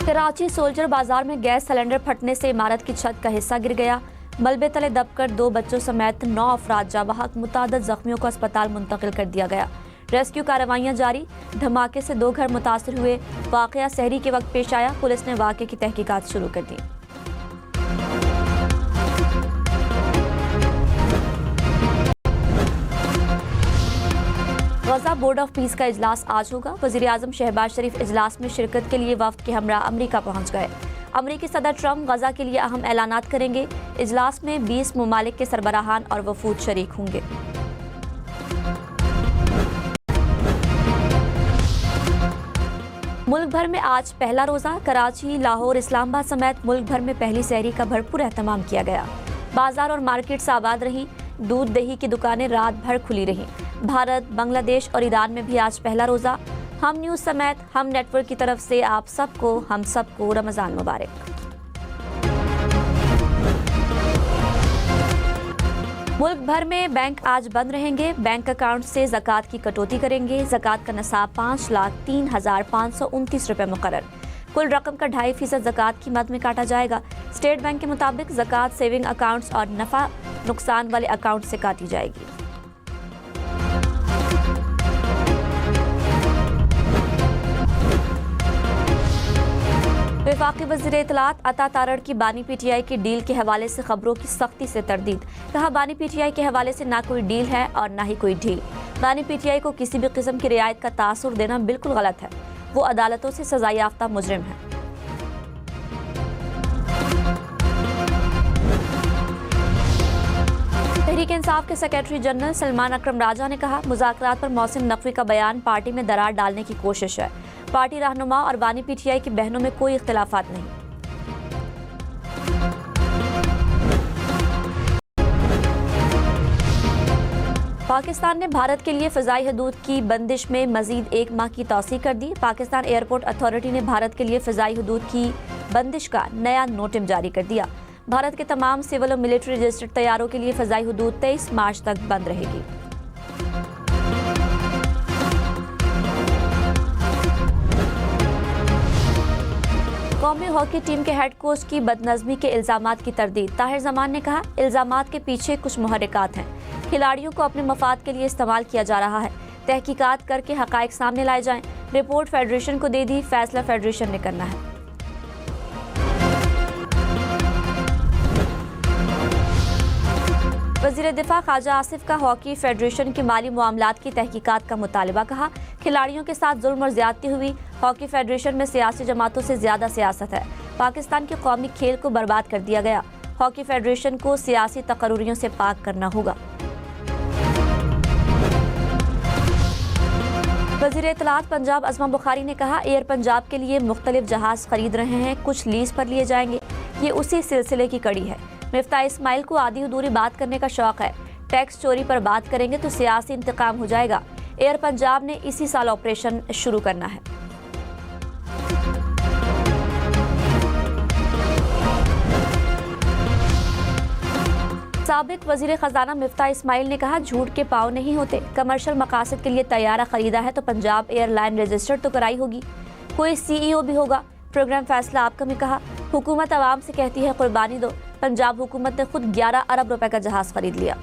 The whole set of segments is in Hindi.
कराची सोल्जर बाजार में गैस सिलेंडर फटने से इमारत की छत का हिस्सा गिर गया। मलबे तले दबकर 2 बच्चों समेत 9 अफराद जाँ बहक, मुतादिद जख्मियों को अस्पताल मुंतकिल कर दिया गया। रेस्क्यू कार्रवाइयां जारी। धमाके से 2 घर मुतासर हुए। वाकया सहरी के वक्त पेश आया। पुलिस ने वाकये की तहकीकात शुरू कर दी। गजा बोर्ड ऑफ पीस का इजलास आज होगा। वज़ीर-ए-आज़म शहबाज शरीफ इजलास में शिरकत के लिए वफ्द के हमरा अमरीका पहुंच गए। अमरीकी सदर ट्रंप गजा के लिए अहम ऐलानात करेंगे। इजलास में 20 ममालिक के सरबराहान और वफूद शरीक होंगे। मुल्क भर में आज पहला रोज़ा। कराची, लाहौर, इस्लामाबाद समेत मुल्क भर में पहली सहरी का भरपूर एहतमाम किया गया। बाजार और मार्केट्स आबाद रहीं। दूध दही की दुकानें रात भर खुली रहीं। भारत, बांग्लादेश और ईरान में भी आज पहला रोज़ा। हम न्यूज़ समेत हम नेटवर्क की तरफ से आप सबको, हम सबको रमज़ान मुबारक। मुल्क भर में बैंक आज बंद रहेंगे। बैंक अकाउंट से ज़कात की कटौती करेंगे। ज़कात का नसाब 5,03,529 रुपये मुकर्रर। कुल रकम का 2.5% ज़कात की मद में काटा जाएगा। स्टेट बैंक के मुताबिक ज़कात सेविंग अकाउंट्स और नफ़ा नुकसान वाले अकाउंट से काटी जाएगी। वफाकी वज़ीर इत्तलात अता तारड़ की बानी पीटीआई की डील के हवाले से खबरों की सख्ती से तरदीद। कहा, बानी पीटीआई के हवाले से ना कोई डील है और ना ही कोई ढील। बानी पीटीआई को किसी भी किस्म की रियायत का तासुर देना बिल्कुल गलत है। वो अदालतों से सजा याफ्ता मुजरिम है। तहरीक इंसाफ के सेक्रेटरी जनरल सलमान अकरम राजा ने कहा, मुज़ाकरात पर मौसिम नकवी का बयान पार्टी में दरार डालने की कोशिश है। पार्टी रहनुमा और बानी पीटीआई की बहनों में कोई इख्तिलाफात नहीं। पाकिस्तान ने भारत के लिए फ़ज़ाई हदूद की बंदिश में मज़ीद 1 माह की तौसीक़ कर दी। पाकिस्तान एयरपोर्ट अथॉरिटी ने भारत के लिए फ़ज़ाई हदूद की बंदिश का नया नोटिम जारी कर दिया। भारत के तमाम सिविल और मिलिट्री रजिस्टर्ड तैयारों के लिए फ़ज़ाई हदूद 23 मार्च तक बंद रहेगी। कौमी हॉकी टीम के हेड कोच की बदनज़मी के इल्ज़ामात की तरदीद। ताहिर ज़मान ने कहा, इल्ज़ामात के पीछे कुछ मुहर्रिकात हैं। खिलाड़ियों को अपने मफाद के लिए इस्तेमाल किया जा रहा है। तहकीकात करके हक़ाइक़ सामने लाए जाएं। रिपोर्ट फेडरेशन को दे दी, फैसला फेडरेशन ने करना है। वज़ीर दिफा ख्वाजा आसिफ का हॉकी फेडरेशन के माली मामलात की तहकीकात का मुतालबा। कहा, खिलाड़ियों के साथ जुल्म और ज़्यादती हुई। हॉकी फेडरेशन में सियासी जमातों से ज़्यादा सियासत है। पाकिस्तान के कौमी खेल को बर्बाद कर दिया गया। हॉकी फेडरेशन को सियासी तकर्रुरियों से पाक करना होगा। वज़ीर इत्तलात पंजाब अज़मा बुखारी ने कहा, एयर पंजाब के लिए मुख्तलिफ जहाज़ खरीद रहे हैं, कुछ लीज पर लिए जाएंगे। ये उसी सिलसिले की कड़ी है। मिफ्ता इस्माइल को आधी अधूरी बात करने का शौक है। टैक्स चोरी पर बात करेंगे तो सियासी इंतकाम हो जाएगा। एयर पंजाब ने इसी साल ऑपरेशन शुरू करना है। साबिक वज़ीर ख़जाना मिफ्ता इस्माइल ने कहा, झूठ के पाँव नहीं होते। कमर्शियल मकासद के लिए तैयारा खरीदा है तो पंजाब एयरलाइन रजिस्टर्ड तो कराई होगी। कोई CEO भी होगा। प्रोग्राम फैसला आपका में कहा, हुकूमत आवाम से कहती है कुर्बानी दो। पंजाब हुकूमत ने खुद 11 अरब रुपए का जहाज खरीद लिया।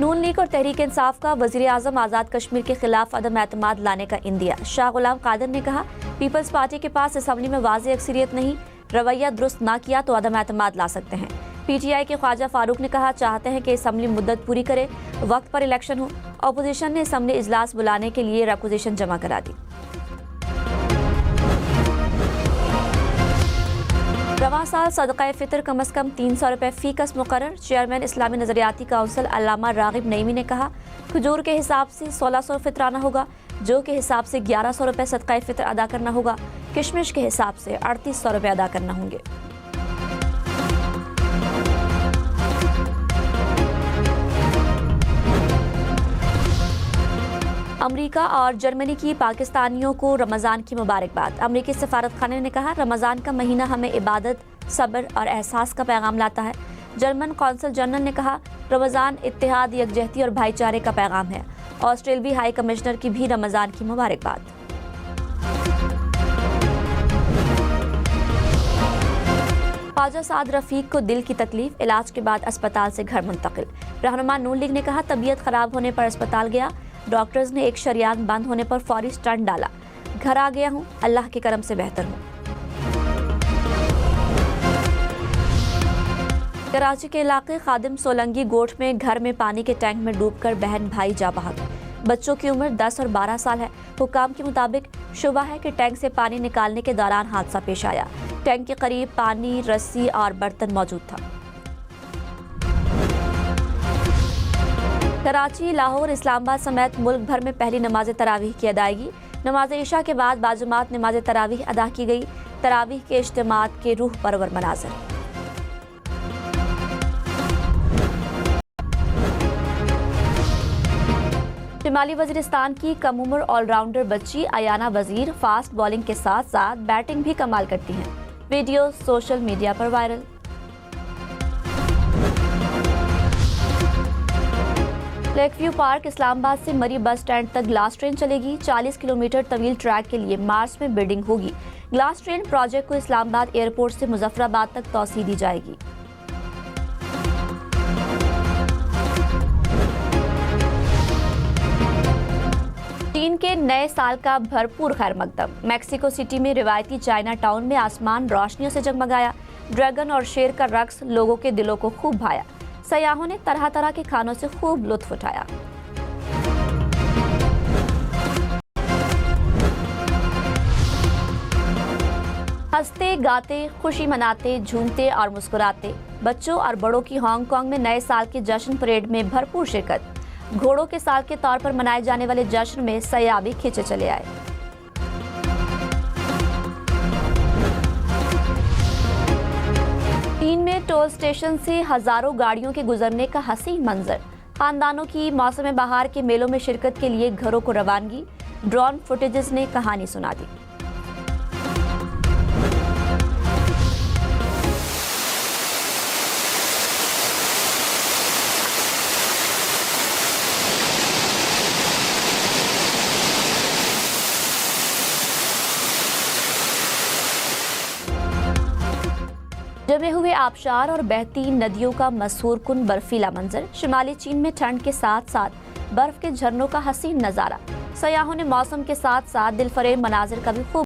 नून लीग और तहरीक इंसाफ का वज़ीर-ए-आज़म आज़ाद कश्मीर के खिलाफ अदम एतमाद लाने का इंदिया। शाह गुलाम कादिर ने कहा, पीपल्स पार्टी के पास असम्बली में वाज़ेह अक्सरियत नहीं, रवैया दुरुस्त ना किया तो अदम एतमाद ला सकते हैं। PTI के ख्वाजा फारूक ने कहा, चाहते हैं कि असम्बली मुद्दत पूरी करे, वक्त पर इलेक्शन हो। अपोजिशन ने असम्बली इजलास बुलाने के लिए रिक्वेजिशन जमा करा दी। रवां साल सदक़ा फ़ितर कम अज़ कम 300 रुपये फ़ी कस मुकर्रर। चेयरमैन इस्लामी नज़रियाती काउंसिल अल्लामा राग़िब नईमी ने कहा, खजूर के हिसाब से 1600 फ़ितराना होगा, जो के हिसाब से 1100 रुपये सदक़ा फ़ितर अदा करना होगा, किशमिश के हिसाब से 3800 रुपये अदा करना होंगे। अमेरिका और जर्मनी की पाकिस्तानियों को रमज़ान की मुबारकबाद। अमेरिकी सफारत खाने ने कहा, रमज़ान का महीना हमें इबादत, सब्र और एहसास का पैगाम लाता है। जर्मन कौंसल जनरल ने कहा, रमज़ान इत्तेहाद, यकजहती और भाईचारे का पैगाम है। ऑस्ट्रेलवी हाई कमिश्नर की भी रमज़ान की मुबारकबाद। ख्वाजा साद रफीक को दिल की तकलीफ, इलाज के बाद अस्पताल से घर मुंतकिल। रहनुमा नून लीग ने कहा तबीयत खराब होने पर अस्पताल गया, डॉक्टर्स ने एक शरियान बंद होने पर फौरी स्टंट डाला। घर आ गया हूँ, अल्लाह के करम से बेहतर हूँ। कराची के इलाके खादिम सोलंगी गोठ में घर में पानी के टैंक में डूबकर बहन भाई जा बहा। बच्चों की उम्र 10 और 12 साल है। हुकाम के मुताबिक शुबा है कि टैंक से पानी निकालने के दौरान हादसा पेश आया। टैंक के करीब पानी, रस्सी और बर्तन मौजूद था। कराची, लाहौर, इस्लामाबाद समेत मुल्क भर में पहली नमाज तरावीह की अदायगी। नमाज इशा के बाद बाजमात नमाज तरावीह अदा की गई। तरावीह के इज्तिमात के रूह परवर मनाज़िर। शिमाली वजीरिस्तान की कम उम्र ऑलराउंडर बच्ची अयाना वजीर फास्ट बॉलिंग के साथ साथ बैटिंग भी कमाल करती हैं। वीडियो सोशल मीडिया पर viral. Lake view park Islamabad से मरी बस स्टैंड तक ग्लास ट्रेन चलेगी। 40 किलोमीटर तवील ट्रैक के लिए मार्च में बिल्डिंग होगी। ग्लास ट्रेन प्रोजेक्ट को इस्लामाबाद एयरपोर्ट से मुजफ्फराबाद तक तौसीह दी जाएगी। चीन के नए साल का भरपूर खैर मकदम। मैक्सिको सिटी में रिवायती चाइना टाउन में आसमान रोशनियों से जगमगाया। ड्रैगन और शेर का रक्स लोगों के दिलों को खूब भाया। सयाहों ने तरह तरह के खानों से खूब लुत्फ उठाया। हंसते गाते, खुशी मनाते, झूमते और मुस्कुराते बच्चों और बड़ों की हांगकांग में नए साल के जश्न परेड में भरपूर शिरकत। घोड़ों के साल के तौर पर मनाए जाने वाले जश्न में सयाबी खींचे चले आए। चीन में टोल स्टेशन से हजारों गाड़ियों के गुजरने का हसीन मंजर। खानदानों की मौसम बहार के मेलों में शिरकत के लिए घरों को रवानगी। ड्रोन फुटेजेस ने कहानी सुना दी। जमे हुए आबशार और बहती नदियों का मशहूर कुन बर्फीला मंजर। शिमाली चीन में ठंड के साथ साथ बर्फ के झरनों का हसीन नजारा। सयाहों ने मौसम के साथ साथ दिलफरेब मनाजिर का भी खूब